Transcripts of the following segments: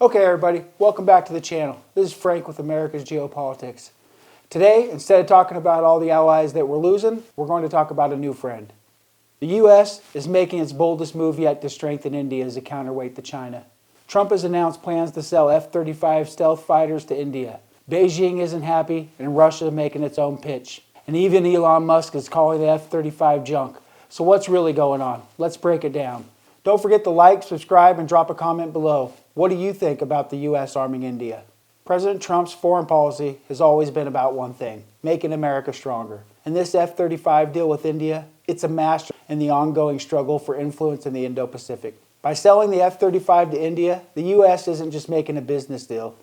Okay everybody, welcome back to the channel. This is Frank with America's Geopolitics. Today, instead of talking about all the allies that we're losing, we're going to talk about a new friend. The U.S. is making its boldest move yet to strengthen India as a counterweight to China. Trump has announced plans to sell F-35 stealth fighters to India. Beijing isn't happy, and Russia is making its own pitch. And even Elon Musk is calling the F-35 junk. So what's really going on? Let's break it down. Don't forget to like, subscribe, and drop a comment below. What do you think about the U.S. arming India? President Trump's foreign policy has always been about one thing: making America stronger. And this F-35 deal with India, it's a master in the ongoing struggle for influence in the Indo-Pacific. By selling the F-35 to India, the U.S. isn't just making a business deal.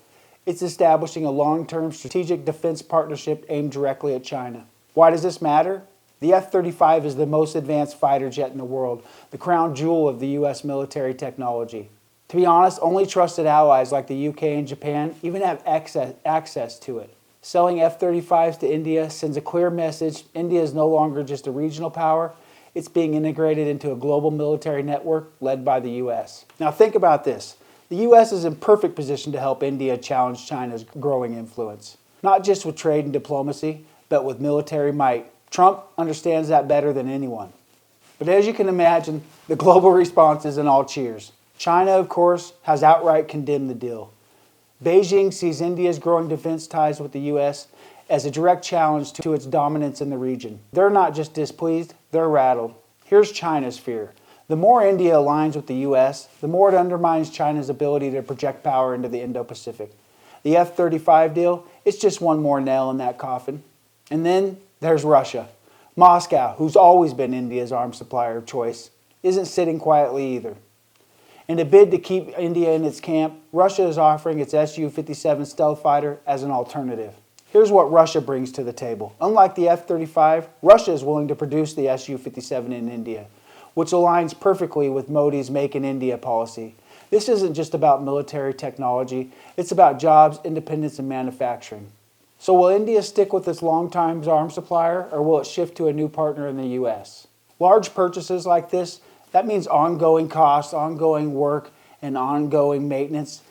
It's establishing a long-term strategic defense partnership aimed directly at China. Why does this matter? The F-35 is the most advanced fighter jet in the world, the crown jewel of the U.S. military technology. To be honest, only trusted allies like the UK and Japan even have access to it. Selling F-35s to India sends a clear message: India is no longer just a regional power, it's being integrated into a global military network led by the U.S. Now think about this. The U.S. is in perfect position to help India challenge China's growing influence. Not just with trade and diplomacy, but with military might. Trump understands that better than anyone. But as you can imagine, the global response isn't all cheers. China, of course, has outright condemned the deal. Beijing sees India's growing defense ties with the U.S. as a direct challenge to its dominance in the region. They're not just displeased, they're rattled. Here's China's fear. The more India aligns with the U.S., the more it undermines China's ability to project power into the Indo-Pacific. The F-35 deal, it's just one more nail in that coffin. And then there's Russia. Moscow, who's always been India's arms supplier of choice, isn't sitting quietly either. In a bid to keep India in its camp, Russia is offering its Su-57 stealth fighter as an alternative. Here's what Russia brings to the table. Unlike the F-35, Russia is willing to produce the Su-57 in India, which aligns perfectly with Modi's Make in India policy. This isn't just about military technology, it's about jobs, independence, and manufacturing. So will India stick with its longtime arms supplier, or will it shift to a new partner in the U.S.? Large purchases like this, that means ongoing costs, ongoing work, and ongoing maintenance.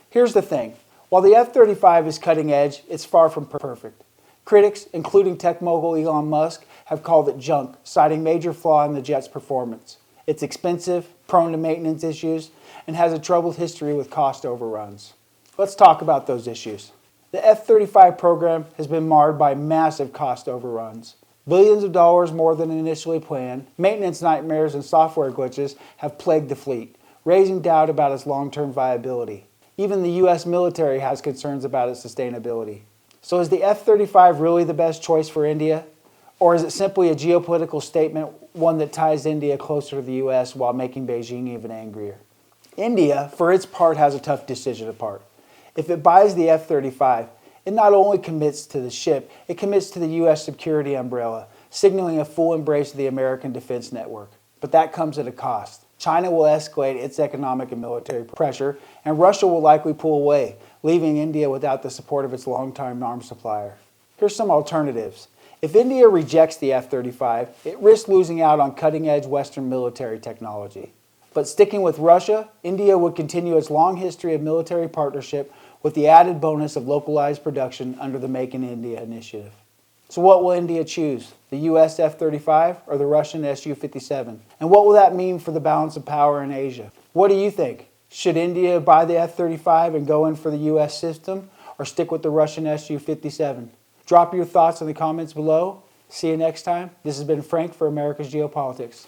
Here's the thing. While the F-35 is cutting edge, it's far from perfect. Critics, including tech mogul Elon Musk, have called it junk, citing major flaw in the jet's performance. It's expensive, prone to maintenance issues, and has a troubled history with cost overruns. Let's talk about those issues. The F-35 program has been marred by massive cost overruns. Billions of dollars more than initially planned, maintenance nightmares and software glitches have plagued the fleet, raising doubt about its long-term viability. Even the U.S. military has concerns about its sustainability. So is the F-35 really the best choice for India? Or is it simply a geopolitical statement, one that ties India closer to the U.S. while making Beijing even angrier? India, for its part, has a tough decision apart. If it buys the F-35, it not only commits to the ship, it commits to the U.S. security umbrella, signaling a full embrace of the American defense network. But that comes at a cost. China will escalate its economic and military pressure, and Russia will likely pull away, leaving India without the support of its longtime arms supplier. Here's some alternatives. If India rejects the F-35, it risks losing out on cutting-edge Western military technology. But sticking with Russia, India would continue its long history of military partnership with the added bonus of localized production under the Make in India initiative. So what will India choose? The US F-35 or the Russian Su-57? And what will that mean for the balance of power in Asia? What do you think? Should India buy the F-35 and go in for the US system, or stick with the Russian Su-57? Drop your thoughts in the comments below. See you next time. This has been Frank for America's Geopolitics.